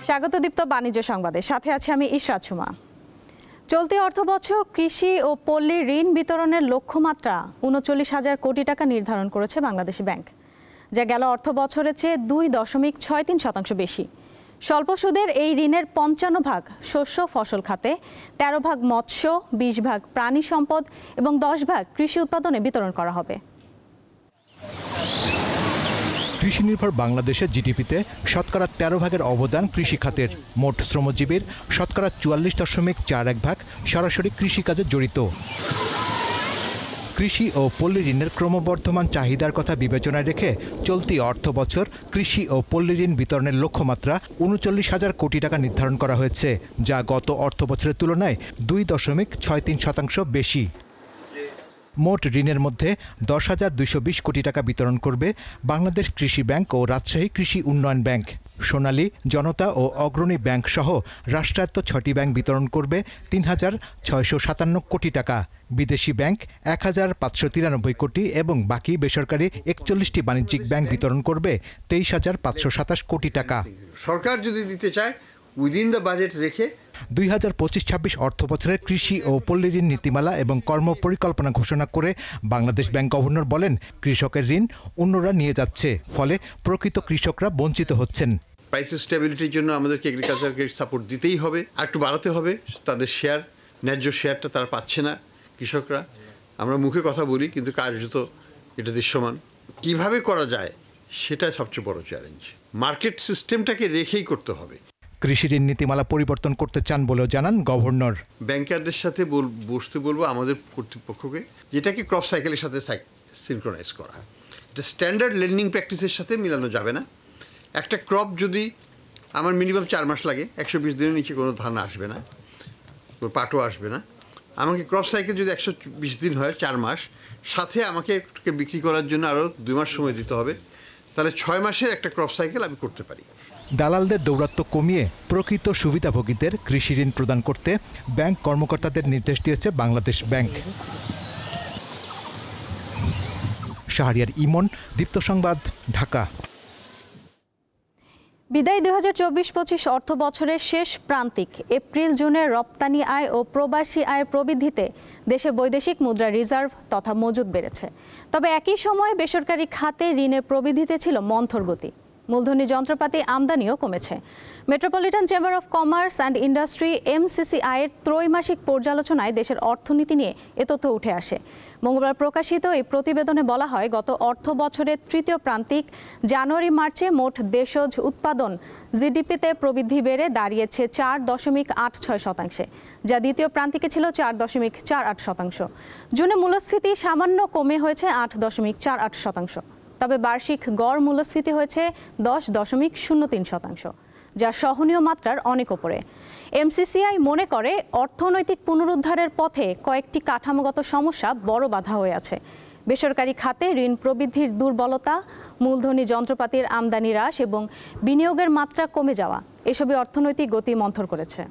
স্বাগত দীপ্ত বাণিজ্য সংবাদে, সাথে আছে আমি ইশরাত সুমা। চলতি অর্থবছর কৃষি ও পল্লী ঋণ বিতরণের লক্ষ্যমাত্রা ৩৯,০০০ কোটি টাকা নির্ধারণ করেছে বাংলাদেশ ব্যাংক, যা গেল অর্থবছরের চেয়ে ২.৬৩% বেশি। স্বল্প সুদের এই ঋণের ৫৫% শস্য ফসল খাতে, ১৩% মৎস্য, ২০% প্রাণী সম্পদ এবং ১০% কৃষি উৎপাদনে বিতরণ করা হবে। কৃষি নির্ভর বাংলাদেশের জিডিপিতে শতকরা ১৩% অবদান কৃষি খাতের। মোট শ্রমজীবীর শতকরা ৪৪.৪১% সরাসরি কৃষিকাজে জড়িত। কৃষি ও পল্লী ঋণের ক্রমবর্ধমান চাহিদার কথা বিবেচনায় রেখে চলতি অর্থবছর কৃষি ও পল্লী ঋণ বিতরণের লক্ষ্যমাত্রা ৩৯,০০০ কোটি টাকা নির্ধারণ করা হয়েছে, যা গত অর্থবছরের তুলনায় ২.৬৩% বেশি। মোট ঋণের মধ্যে ১০,২২০ কোটি টাকা বিতরণ করবে বাংলাদেশ কৃষি ব্যাংক ও রাজশাহী কৃষি উন্নয়ন ব্যাংক। সোনালী, জনতা ও অগ্রণী ব্যাংক সহ রাষ্ট্রায়ত্ত ৬টি ব্যাংক বিতরণ করবে ৩,৬৫৭ কোটি টাকা। বিদেশি ব্যাংক ১,৫৯৩ কোটি এবং বাকি বেসরকারি ৪১টি বাণিজ্যিক ব্যাংক বিতরণ করবে ২৩,৫২৭ কোটি টাকা। সরকার যদি দিতে চায় উইদিন দ্য বাজেট রেখে ২০২৫-২৬ অর্থবছরের কৃষি ও পল্লী ঋণ নীতিমালা এবং কর্মপরিকল্পনা ঘোষণা করে বাংলাদেশ ব্যাংক গভর্নর বলেন, কৃষকের ঋণ অন্যরা নিয়ে যাচ্ছে, ফলে প্রকৃত কৃষকরা বঞ্চিত হচ্ছেন। প্রাইস স্টেবিলিটির জন্য আমাদেরকে এগ্রিকালচারকে সাপোর্ট দিতেই হবে, আর একটু বাড়াতে হবে। তাদের শেয়ার, ন্যায্য শেয়ারটা তারা পাচ্ছে না কৃষকরা। আমরা মুখে কথা বলি কিন্তু কার্যত এটা দৃশ্যমান। কিভাবে করা যায় সেটা সবচেয়ে বড় চ্যালেঞ্জ। মার্কেট সিস্টেমটাকে রেখেই করতে হবে। কৃষি ঋণ নীতিমালা পরিবর্তন করতে চান বলেও জানান গভর্নর। ব্যাংকারদের সাথে বসতে বলবো আমাদের কর্তৃপক্ষকে, যেটাকে ক্রপ সাইকেলের সাথে সিনক্রোনাইজ করা। এটা স্ট্যান্ডার্ড লেন্ডিং প্র্যাকটিসের সাথে মিলানো যাবে না। একটা ক্রপ যদি আমার মিনিমাম ৪ মাস লাগে, ১২০ দিনের নিচে কোনো ধান আসবে না, কোনো পাটও আসবে না। আমাকে ক্রপ সাইকেল যদি ১২০ দিন হয়, ৪ মাস, সাথে আমাকে বিক্রি করার জন্য আরও ২ মাস সময় দিতে হবে, তাহলে ৬ মাসের একটা ক্রপ সাইকেল আমি করতে পারি। দালালদের দৌরাত্ম্য কমিয়ে প্রকৃত সুবিধাভোগীদের কৃষি ঋণ প্রদান করতে ব্যাংক কর্মকর্তাদের নির্দেশ দিয়েছে বাংলাদেশ ব্যাংক। শাহরিয়ার ইমন, দীপ্ত সংবাদ, ঢাকা। বিদায়ী ২০২৪-২৫ অর্থ বছরের শেষ প্রান্তিক এপ্রিল-জুনে রপ্তানি আয় ও প্রবাসী আয়ের প্রবৃদ্ধিতে দেশে বৈদেশিক মুদ্রা রিজার্ভ তথা মজুদ বেড়েছে। তবে একই সময়ে বেসরকারি খাতে ঋণের প্রবৃদ্ধিতে ছিল মন্থর গতি। মূলধনী যন্ত্রপাতি আমদানিও কমেছে। Metropolitan chamber of commerce and industry MCCI-এর ত্রৈমাসিক পর্যালোচনায় দেশের অর্থনীতি নিয়ে এ তথ্য উঠে আসে। মঙ্গলবার প্রকাশিত এই প্রতিবেদনে বলা হয়, গত অর্থ বছরের তৃতীয় প্রান্তিক জানুয়ারি-মার্চে মোট দেশজ উৎপাদন জিডিপিতে প্রবৃদ্ধি বেড়ে দাঁড়িয়েছে ৪.৮৬%, যা দ্বিতীয় প্রান্তিকে ছিল ৪.৪৮%। জুনে মূল্যস্ফীতি সামান্য কমে হয়েছে ৮.৪৮%। তবে বার্ষিক গড় মূল্যস্ফীতি হয়েছে ১০.০৩%, যা সহনীয় মাত্রার অনেক ওপরে। MCCI মনে করে, অর্থনৈতিক পুনরুদ্ধারের পথে কয়েকটি কাঠামোগত সমস্যা বড় বাধা হয়ে আছে। বেসরকারি খাতে ঋণ প্রবৃদ্ধির দুর্বলতা, মূলধনী যন্ত্রপাতির আমদানি হ্রাস এবং বিনিয়োগের মাত্রা কমে যাওয়া এসবই অর্থনৈতিক গতি মন্থর করেছে।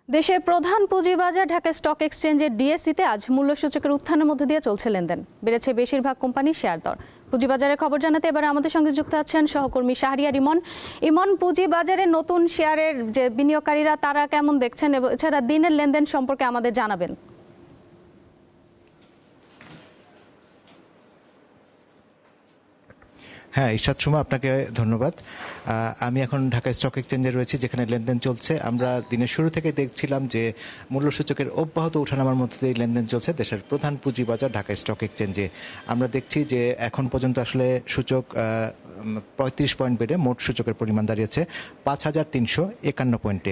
দেশের প্রধান পুঁজিবাজার ঢাকা স্টক এক্সচেঞ্জের ডিএসসিতে আজ মূল্যসূচকের উত্থানের মধ্যে দিয়ে চলছে লেনদেন। বেড়েছে বেশিরভাগ কোম্পানির শেয়ার দর। পুঁজিবাজারের খবর জানাতে এবার আমাদের সঙ্গে যুক্ত আছেন সহকর্মী শাহরিয়ার ইমন। ইমন, পুঁজিবাজারে নতুন শেয়ারের যে বিনিয়োগকারীরা তারা কেমন দেখছেন, এছাড়া দিনের লেনদেন সম্পর্কে আমাদের জানাবেন। হ্যাঁ, ইশরাত সুমা, আপনাকে ধন্যবাদ। আমি এখন ঢাকা স্টক এক্সচেঞ্জে রয়েছি, যেখানে লেনদেন চলছে। আমরা দিনের শুরু থেকে দেখছিলাম যে মূল্যসূচকের অব্যাহত ওঠানামার মধ্যে দিয়ে লেনদেন চলছে দেশের প্রধান পুঁজিবাজার ঢাকা স্টক এক্সচেঞ্জে। আমরা দেখছি যে এখন পর্যন্ত আসলে সূচক ৩৫ পয়েন্ট বেড়ে মোট সূচকের পরিমাণ দাঁড়িয়েছে ৫,৩৫১ পয়েন্টে।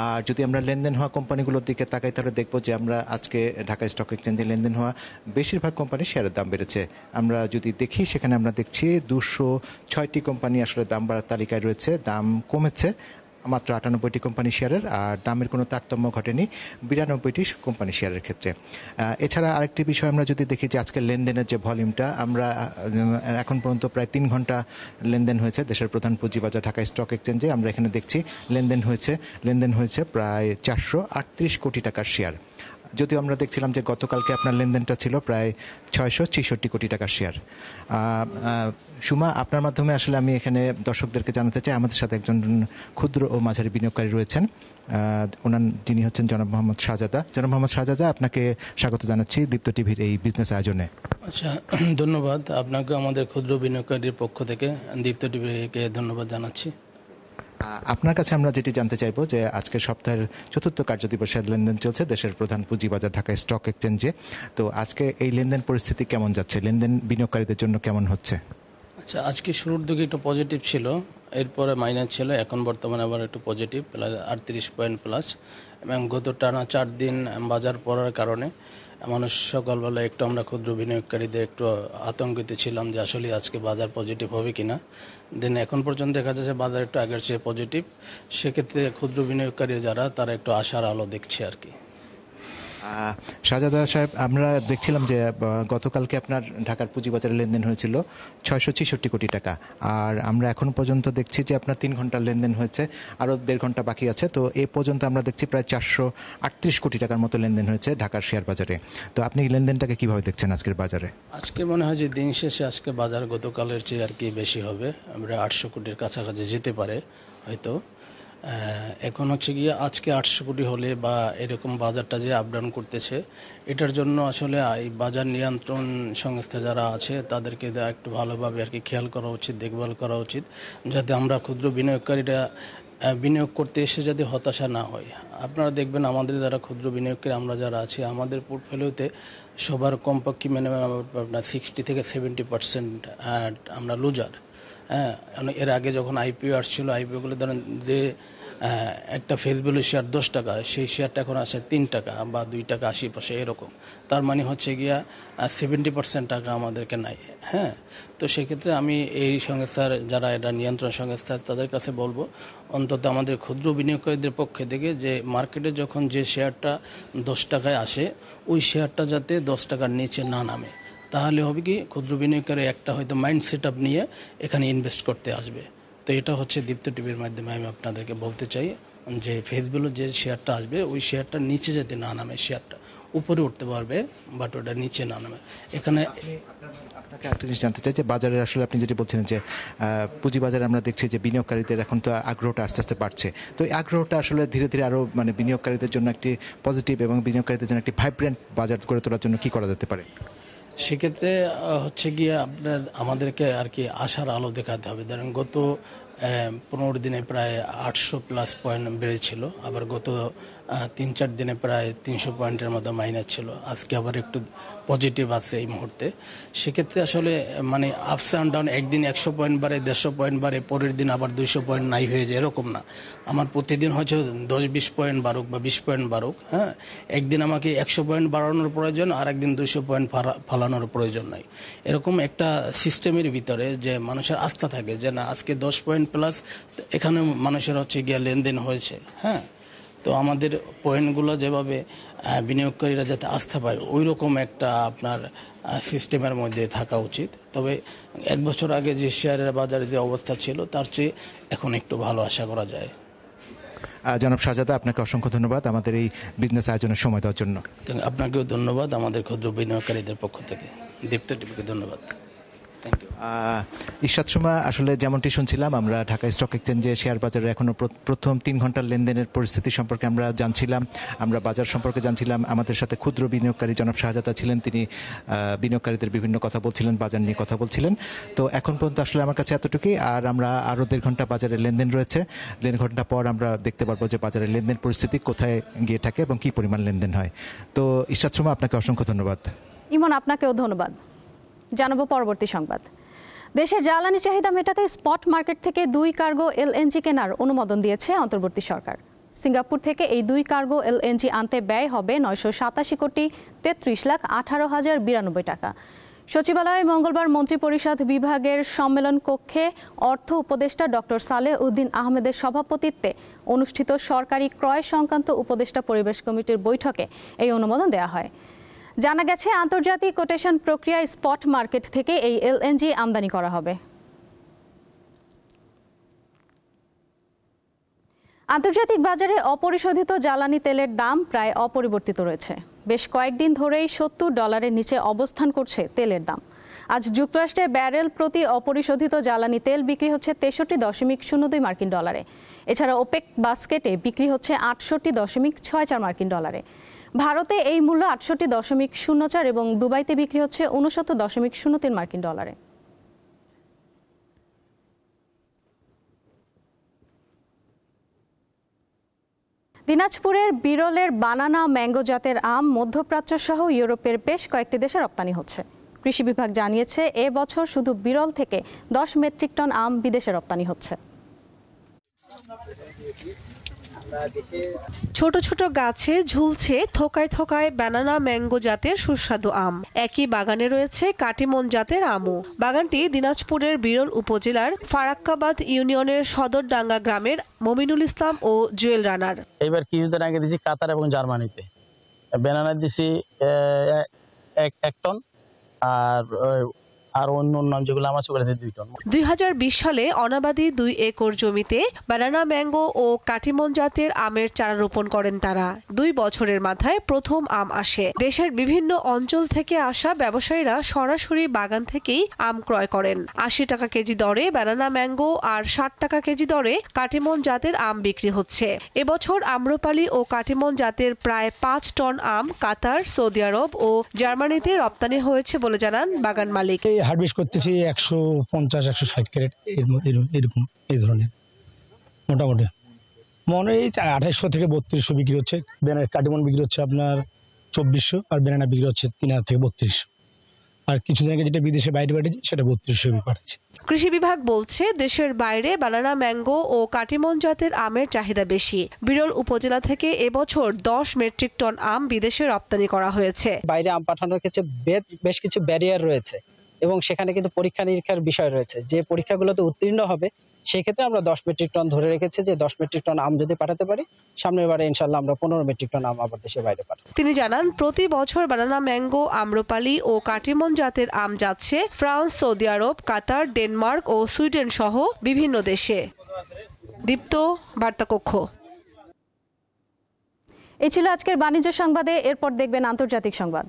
আর যদি আমরা লেনদেন হওয়া কোম্পানিগুলোর দিকে তাকাই, তাহলে দেখব যে আমরা আজকে ঢাকা স্টক এক্সচেঞ্জে লেনদেন হওয়া বেশিরভাগ কোম্পানির শেয়ারের দাম বেড়েছে। আমরা যদি দেখি, সেখানে আমরা দেখছি ২০৬টি কোম্পানি আসলে দাম বাড়ার তালিকায় রয়েছে, দাম কমেছে মাত্র 98টি কোম্পানি শেয়ারের, আর দামের কোনো তারতম্য ঘটেনি 92টি কোম্পানি শেয়ারের ক্ষেত্রে। এছাড়া আরেকটি বিষয় আমরা যদি দেখি যে আজকের লেনদেনের যে ভলিউমটা, আমরা এখন পর্যন্ত প্রায় 3 ঘন্টা লেনদেন হয়েছে দেশের প্রধান পুঁজিবাজার ঢাকা স্টক এক্সচেঞ্জে। আমরা এখানে দেখছি লেনদেন হয়েছে প্রায় 438 কোটি টাকার শেয়ার। যদিও আমরা দেখছিলাম যে গতকালকে আপনার লেনদেনটা ছিল প্রায় 666 কোটি টাকার শেয়ার। সুমা, আপনার মাধ্যমে আসলে আমি এখানে দর্শকদেরকে জানাতে চাই, আমাদের সাথে একজন ক্ষুদ্র ও মাঝারি বিনিয়োগকারী রয়েছেন, যিনি হচ্ছেন জনাব মোহাম্মদ শাহজাদা। জনাব মোহাম্মদ শাহজাদা, আপনাকে স্বাগত জানাচ্ছি দীপ্ত টিভির এই বিজনেস আয়োজনে। আচ্ছা, ধন্যবাদ আপনাকে। আমাদের ক্ষুদ্র বিনিয়োগকারীর পক্ষ থেকে দীপ্ত টিভিকে ধন্যবাদ জানাচ্ছি। আপনার কাছে আমরা যেটি জানতে চাইবো যে আজকে সপ্তাহের 4র্থ কার্যদিবসের লেনদেন চলছে দেশের প্রধান পুঁজিবাজার ঢাকা স্টক এক্সচেঞ্জে। তো আজকে এই লেনদেন পরিস্থিতি কেমন যাচ্ছে, লেনদেন বিনিয়োগকারীদের জন্য কেমন হচ্ছে? আচ্ছা, আজকে শুরুর দিকে একটু পজিটিভ ছিল, এরপরে মাইনাস ছিল, এখন বর্তমানে আবার একটু পজিটিভ প্লাস 38 পয়েন্ট প্লাস। এবং গত টানা 4 দিন বাজার পড়ার কারণে মানুষ সকালবেলা একটু আমরা ক্ষুদ্র বিনিয়োগকারীদের একটু আতঙ্কিত ছিলাম যে আসলে আজকে বাজার পজিটিভ হবে কিনা। দেন এখন পর্যন্ত দেখা যাচ্ছে বাজার একটু আগের চেয়ে পজিটিভ। সেক্ষেত্রে ক্ষুদ্র বিনিয়োগকারী যারা, তারা একটু আশার আলো দেখছে আর কি। শাহজাদা সাহেব, আমরা দেখছিলাম যে গতকালকে আপনার ঢাকার পুঁজিবাজারে লেনদেন হয়েছিল 666 কোটি টাকা, আর আমরা এখন পর্যন্ত দেখছি যে আপনার 3 ঘন্টার লেনদেন হয়েছে, আরও 1.5 ঘন্টা বাকি আছে। তো এ পর্যন্ত আমরা দেখছি প্রায় 438 কোটি টাকার মতো লেনদেন হয়েছে ঢাকার শেয়ার বাজারে। তো আপনি এই লেনদেনটাকে কীভাবে দেখছেন আজকের বাজারে? আজকে মনে হয় যে দিন শেষে আজকে বাজার গতকালের চেয়ে আর কি বেশি হবে, আমরা 800 কোটির কাছাকাছি যেতে পারে হয়তো। এখন হচ্ছে গিয়ে আজকে 800 কোটি হলে বা এরকম বাজারটা যে আপ ডাউন করতেছে, এটার জন্য আসলে এই বাজার নিয়ন্ত্রণ সংস্থা যারা আছে তাদেরকে একটু ভালোভাবে আর কি খেয়াল করা উচিত, দেখভাল করা উচিত, যাতে আমরা ক্ষুদ্র বিনিয়োগকারীরা বিনিয়োগ করতে এসে যাতে হতাশা না হয়। আপনারা দেখবেন আমাদের যারা ক্ষুদ্র বিনিয়োগকারী আমরা যারা আছি, আমাদের পোর্টফোলিওতে সবার কমপক্ষে মিনিমাম আপনার 60 থেকে 70% আমরা লুজার। হ্যাঁ, এর আগে যখন আইপিও আসছিল, আইপিওগুলো ধরেন যে একটা ফেস ভ্যালু শেয়ার 10 টাকা, সেই শেয়ারটা এখন আসে 3 টাকা বা 2 টাকা 80 পয়সা এরকম। তার মানে হচ্ছে গিয়া 70% টাকা আমাদেরকে নাই। হ্যাঁ, তো সেক্ষেত্রে আমি এই সংস্থার যারা এটা নিয়ন্ত্রণ সংস্থা তাদের কাছে বলবো, অন্তত আমাদের ক্ষুদ্র বিনিয়োগকারীদের পক্ষে থেকে যে মার্কেটে যখন যে শেয়ারটা 10 টাকায় আসে, ওই শেয়ারটা যাতে 10 টাকার নিচে না নামে। তাহলে হবে কি, ক্ষুদ্র বিনিয়োগকারী একটা হয়তো মাইন্ড সেট আপ নিয়ে এখানে ইনভেস্ট করতে আসবে। তো এটা হচ্ছে দীপ্ত টিভির মাধ্যমে আমি আপনাদেরকে বলতে চাই যে ফেসবুকে যে শেয়ারটা আসবে ওই শেয়ারটা নিচে যাতে না নামে, শেয়ারটা উপরে উঠতে পারবে বাট ওটা নিচে না নামে। এখানে আপনাকে একটা জিনিস জানতে চাই যে বাজারে আসলে আপনি যেটি বলছিলেন যে পুঁজিবাজারে আমরা দেখছি যে বিনিয়োগকারীদের এখন তো আগ্রহটা আস্তে আস্তে বাড়ছে, তো এই আগ্রহটা আসলে ধীরে ধীরে আরও মানে বিনিয়োগকারীদের জন্য একটি পজিটিভ এবং বিনিয়োগকারীদের জন্য একটি ভাইব্রেন্ট বাজার করে তোলার জন্য কি করা যেতে পারে? সেক্ষেত্রে হচ্ছে গিয়ে আপনার আমাদেরকে আর কি আশার আলো দেখাতে হবে। ধরেন গত 15 দিনে প্রায় 800+ পয়েন্ট বেড়েছিল, আবার গত 3-4 দিনে প্রায় 300 পয়েন্টের মতো মাইনাস ছিল, আজকে আবার একটু পজিটিভ আছে এই মুহূর্তে। সেক্ষেত্রে আসলে মানে আপস অ্যান্ড ডাউন, একদিন 100 পয়েন্ট বাড়ে, 150 পয়েন্ট বাড়ে, পরের দিন আবার 200 পয়েন্ট নাই হয়ে যায়, এরকম না। আমার প্রতিদিন হয়তো 10-20 পয়েন্ট বাড়ুক বা 20 পয়েন্ট বাড়ুক, হ্যাঁ, একদিন আমাকে 100 পয়েন্ট বাড়ানোর প্রয়োজন, আর একদিন 200 পয়েন্ট ফালানোর প্রয়োজন নাই। এরকম একটা সিস্টেমের ভিতরে যে মানুষের আস্থা থাকে যে না আজকে 10 পয়েন্ট প্লাস এখানে মানুষের হচ্ছে গিয়া লেনদেন হয়েছে। হ্যাঁ, তো আমাদের পয়েন্টগুলো যেভাবে বিনিয়োগকারীরা যাতে আস্থা পায় ওই রকম একটা আপনার সিস্টেমের মধ্যে থাকা উচিত। তবে 1 বছর আগে যে শেয়ারের বাজারে যে অবস্থা ছিল তার চেয়ে এখন একটু ভালো আশা করা যায়। জনাব শাহজাদা, আপনাকে অসংখ্য ধন্যবাদ আমাদের এই বিজনেস আয়োজনের সময় দেওয়ার জন্য। আপনাকেও ধন্যবাদ আমাদের ক্ষুদ্র বিনিয়োগকারীদের পক্ষ থেকে। দীপ্ত টিভিকে ধন্যবাদ। ইশরাত সুমা, আসলে যেমনটি শুনছিলাম আমরা ঢাকা স্টক এক্সচেঞ্জে শেয়ার বাজারে এখনো প্রথম 3 ঘন্টার লেনদেনের পরিস্থিতি সম্পর্কে আমরা জানছিলাম, আমরা বাজার সম্পর্কে জানছিলাম। আমাদের সাথে ক্ষুদ্র বিনিয়োগকারী জনাব শাহজাদা ছিলেন, তিনি বিনিয়োগকারীদের বিভিন্ন কথা বলছিলেন, বাজার নিয়ে কথা বলছিলেন। তো এখন পর্যন্ত আসলে আমার কাছে এতটুকুই, আর আমরা আরও 1.5 ঘন্টা বাজারে লেনদেন রয়েছে। 1.5 ঘন্টা পর আমরা দেখতে পারবো যে বাজারের লেনদেন পরিস্থিতি কোথায় গিয়ে থাকে এবং কী পরিমাণ লেনদেন হয়। তো ইশরাত সুমা, আপনাকে অসংখ্য ধন্যবাদ। ইমন, আপনাকেও ধন্যবাদ। জানাবো পরবর্তী সংবাদ। দেশের জ্বালানি চাহিদা মেটাতে স্পট মার্কেট থেকে 2 কার্গো এলএনজি কেনার অনুমোদন দিয়েছে অন্তর্বর্তী সরকার। সিঙ্গাপুর থেকে এই 2 কার্গো এলএনজি আনতে ব্যয় হবে 987 কোটি 33,18,092 টাকা। সচিবালয়ে মঙ্গলবার মন্ত্রিপরিষদ বিভাগের সম্মেলন কক্ষে অর্থ উপদেষ্টা ডক্টর সালেহ উদ্দিন আহমেদের সভাপতিত্বে অনুষ্ঠিত সরকারি ক্রয় সংক্রান্ত উপদেষ্টা পরিবেশ কমিটির বৈঠকে এই অনুমোদন দেওয়া হয়। জানা গেছে, আন্তর্জাতিক কোটেশন প্রক্রিয়ায় স্পট মার্কেট থেকে এই এলএনজি আমদানি করা হবে। আন্তর্জাতিক বাজারে অপরিশোধিত জ্বালানি তেলের দাম প্রায় অপরিবর্তিত রয়েছে। বেশ কয়েকদিন ধরেই $70 নিচে অবস্থান করছে তেলের দাম। আজ যুক্তরাষ্ট্রে ব্যারেল প্রতি অপরিশোধিত জ্বালানি তেল বিক্রি হচ্ছে 63.02 মার্কিন ডলারে। এছাড়া ওপেক বাস্কেটে বিক্রি হচ্ছে 68.64 মার্কিন ডলারে। ভারতে এই মূল্য 68.04 এবং দুবাইতে বিক্রি হচ্ছে 69.03 মার্কিন ডলারে। দিনাজপুরের বিরলের বানানা ম্যাঙ্গো জাতের আম মধ্যপ্রাচ্য সহ ইউরোপের বেশ কয়েকটি দেশে রপ্তানি হচ্ছে। কৃষি বিভাগ জানিয়েছে, এ বছর শুধু বিরল থেকে 10 মেট্রিক টন আম বিদেশে রপ্তানি হচ্ছে। ছোট ছোট গাছে ঝুলছে থোকায় থোকায় বানানা ম্যাঙ্গো জাতের সুস্বাদু আম। একই বাগানে রয়েছে কাটিমন জাতের আমও। বাগানটি দিনাজপুরের বিরল উপজেলার ফারাক্কাবাদ ইউনিয়নের সদরডাঙ্গা গ্রামের মমিনুল ইসলাম ও জুয়েল রানার। এবার কিছুদিন আগে দিছি কাতার এবং জার্মানিতে, বানানা দিছি 1 টন, আর অন্য যেগুলো আমার চোখে 2 টন। 2020 সালে অনাবাদী 2 একর জমিতে বানানা ম্যাঙ্গো ও কাটিমন জাতের আমের চারা রোপণ করেন তারা। 2 বছরের মাথায় প্রথম আম আসে। দেশের বিভিন্ন অঞ্চল থেকে আসা ব্যবসায়ীরা সরাসরি বাগান থেকেই আম ক্রয় করেন। 80 টাকা কেজি দরে বানানা ম্যাঙ্গো আর 60 টাকা কেজি দরে কাটিমন জাতের আম বিক্রি হচ্ছে। এবছর আম্রপালি ও কাটিমন জাতের প্রায় 5 টন আম কাতার, সৌদি আরব ও জার্মানিতে রপ্তানি হয়েছে বলে জানান বাগান মালিক। হারভেস্ট করতেছি 150-160 ক্যারেট এরকম এই ধরনের, মোটামুটি মনে হয় 2800 থেকে 3200 বিক্রি হচ্ছে। কাটিমন বিক্রি হচ্ছে আপনার 2400, আর বেনানা বিক্রি হচ্ছে 3000 থেকে 3200, আর কিছুদিন আগে যেটা বিদেশে বাইরে পাঠিয়েছে সেটা 3200 পাঠাচ্ছে। কৃষি বিভাগ বলছে, দেশের বাইরে বানানা ম্যাঙ্গো ও কাটিমন জাতের আমের চাহিদা বেশি। বিরল উপজেলা থেকে এবছর 10 মেট্রিক টন আম বিদেশে রপ্তানি করা হয়েছে। বাইরে আম পাঠানোর ক্ষেত্রে বেশ কিছু ব্যারিয়ার রয়েছে এবং সেখানে কিন্তু পরীক্ষা নিরীক্ষার বিষয় রয়েছে। যে পরীক্ষাগুলোতে উত্তীর্ণ হবে সেই ক্ষেত্রে আমরা 10 মেট্রিক টন ধরে রেখেছি, যে 10 মেট্রিক টন আম যদি পাঠাতে পারি সামনের বারে ইনশাল্লাহ আমরা 15 মেট্রিক টন আম আবার দেশের বাইরে পাঠাবো। তিনি জানান, প্রতি বছর বানানা ম্যাঙ্গো, আম্রপালি ও কাটিমন জাতের আম যাচ্ছে ফ্রান্স, সৌদি আরব, কাতার, ডেনমার্ক ও সুইডেন সহ বিভিন্ন দেশে। দীপ্ত, বার্তাকক্ষ। এই ছিল আজকের বাণিজ্য সংবাদে। এরপর দেখবেন আন্তর্জাতিক সংবাদ।